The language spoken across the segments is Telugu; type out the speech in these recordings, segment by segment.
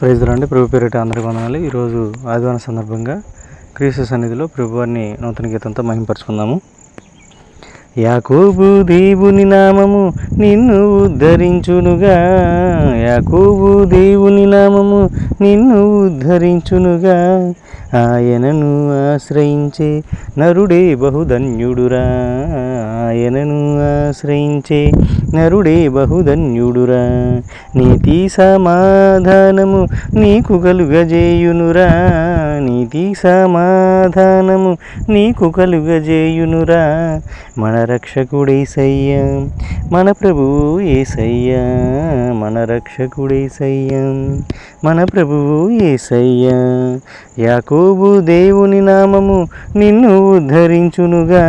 ప్రైజ్ రండి. ప్రభు పేరిట అందరికీ వందనాలు. ఈరోజు ఆదివారం సందర్భంగా క్రీస్తు సన్నిధిలో ప్రభువారిని నూతన గీతంతో మహింపరుచుకుందాము. యాకోబు దేవుని నామము నిన్ను ఉద్ధరించునుగా, యాకోబు దేవుని నామము నిన్ను ఉద్ధరించునుగా, ఆయనను ఆశ్రయించే నరుడే బహుధన్యుడురా, ఆయనను ఆశ్రయించే నరుడే బహుధన్యుడురా, నీతి సమాధానము నీకు కలుగజేయునురా, నీతి సమాధానము నీకు కలుగజేయునురా, మన రక్షకుడేసయ్యా, మన ప్రభువు యేసయ్యా, మన రక్షకుడేసయ్యా, మన ప్రభువు యేసయ్యా. యాకోబు దేవుని నామము నిన్ను ఉద్ధరించునుగా,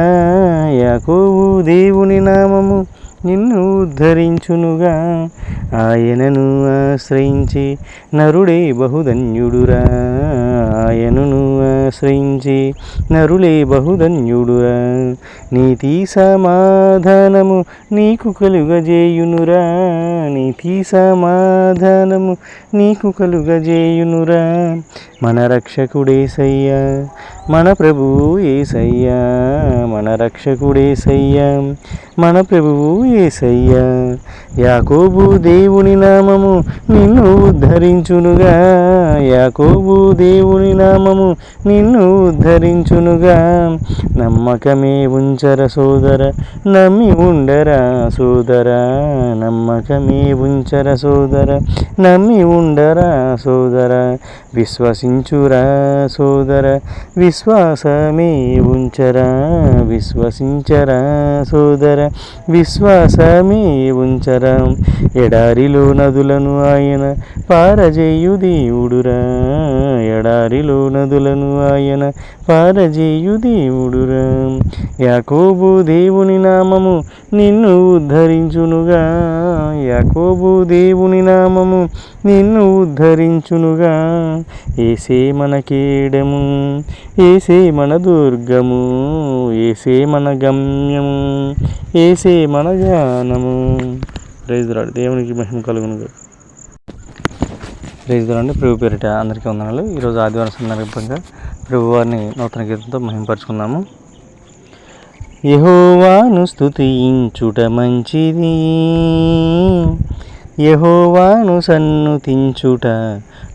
యాకోబు దేవుని నామము నిన్ను ఉద్ధరించునుగా, ఆయనను ఆశ్రయించి నరుడే బహుధన్యుడురా, ఆయనను ఆశ్రయించి నరులే బహుధన్యుడురా, నీతి సమాధానము నీకు కలుగజేయునురా, నీతి సమాధానము నీకు కలుగజేయునురా, మన రక్షకుడేసయ్యా, మన ప్రభువు యేసయ్యా, మన రక్షకుడేసయ్యా, మన ప్రభువు యేసయ్యా. యాకోబు దేవుని నామము నిన్ను ఉద్ధరించునుగా, యాకోబు దేవుని నామము నిన్ను ఉద్ధరించునుగా, నమ్మకమే ఉంచర సోదర, నమ్మి ఉండరా సోదర, నమ్మకమే ఉంచర సోదర, నమ్మి ఉండరా సోదర, విశ్వసించురా సోదర, విశ్వాసమే ఉంచరా, విశ్వసించరా సోదర, విశ్వాసమే ఉంచరా, ఎడారిలో నదులను ఆయన పారజేయు దేవుడురా, ఎడారిలో నదులను ఆయన పారజేయు దేవుడురా, యాకోబు దేవుని నామము నిన్ను ఉద్ధరించునుగా, యాకోబు దేవుని నామము నిన్ను ఉద్ధరించునుగా, యేసే మన కేడము, యేసే మన దుర్గము, యేసే మన గమ్యము, యేసే మన జ్ఞానము. Praise the Lord. దేవునికి మహిమ కలుగునుగా. Praise the lord. ప్రభు పేరిట అందరికీ వందనాలు. ఈరోజు ఆదివారం సందర్భంగా ప్రభువారిని నూతన గీతంతో మహింపరుచుకుందాము. యెహోవాను స్తుతించుట మంచిది, యెహోవాను సన్నుతించుట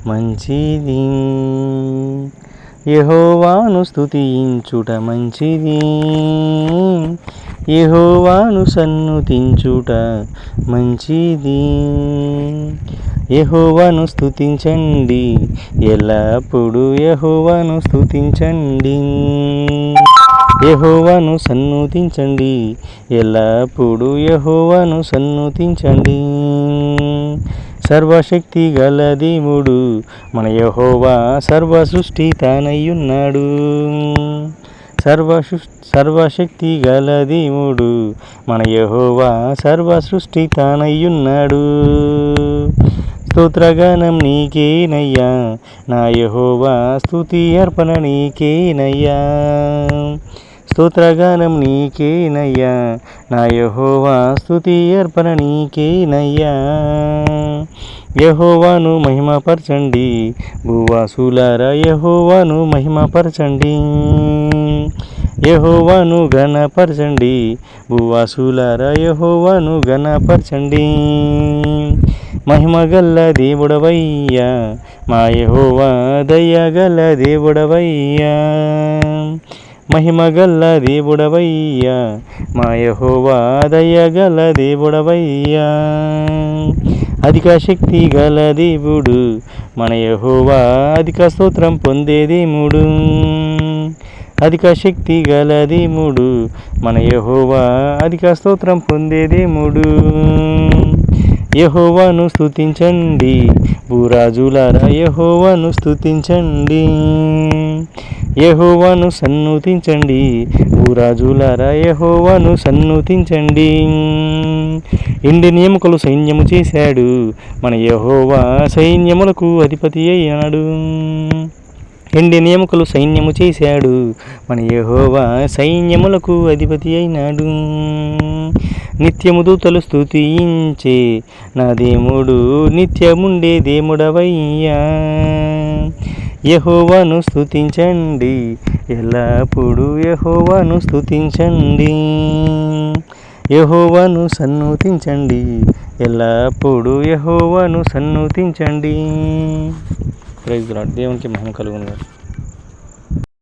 మంచిది, యెహోవాను స్తుతించుట మంచిది, యెహోవాను సన్నుతించుట మంచిది, యెహోవాను స్తుతించండి ఎల్లప్పుడు, యెహోవాను స్తుతించండి, యెహోవాను సన్నుతించండి ఎల్లప్పుడు, యెహోవాను సన్నుతించండి. సర్వశక్తి గల దేవుడు మన యెహోవా, సర్వ సృష్టి తానయ్యున్నాడు, సర్వశక్తి గల దేవుడు మన యెహోవా, సర్వ సృష్టి తానయ్యున్నాడు. స్తోత్రగానం నీకేనయ్యా నా యెహోవా, స్తుతి అర్పణ నీకేనయ్యా, స్తోత్రగానం నీకేనయ్యా నా యెహోవా, స్తుతి అర్పణ నీకేనయ్యా. యెహోవాను మహిమపరచండి భూవాసులారా, యెహోవాను మహిమపరచండి, యెహోవాను ఘనపరచండి భూవాసులారా, యెహోవాను ఘనపరచండి. మహిమగల్ల దేవుడవయ్యా మా యెహోవా, దయగల దేవుడవయ్యా, మహిమగల్ల దేవుడవయ్యా మా యెహోవా, దయగల దేవుడవయ్యా. అధిక శక్తి గల దేవుడు మన యెహోవా, అధిక స్తోత్రం పొందే దేవుడు, అధిక శక్తి గల దేవుడు మన యెహోవా, అధిక స్తోత్రం పొందే దేవుడు. యెహోవాను స్తుతించండి భూరాజులారా, యెహోవాను స్తుతించండి, యెహోవాను సన్నుతించండి భూరాజులారా, యెహోవాను సన్నుతించండి. ఇండిని ఎముకలు సైన్యము చేశాడు మన యెహోవా, సైన్యములకు అధిపతి అయ్యాడు, ఎండిన ఎముకలు సైన్యము చేశాడు, మన యెహోవా సైన్యములకు అధిపతి అయినాడు. నిత్యము దూతలు స్తుతించే నా దేవుడు, నిత్యముండే దేవుడవయ్యా. యెహోవాను స్తుతించండి, ఎల్లప్పుడూ యెహోవాను స్తుతించండి. యెహోవాను సన్నుతించండి, ఎల్లప్పుడూ యెహోవాను సన్నుతించండి. Praise the Lord. దేవునికి మహిమ కలుగును గాక.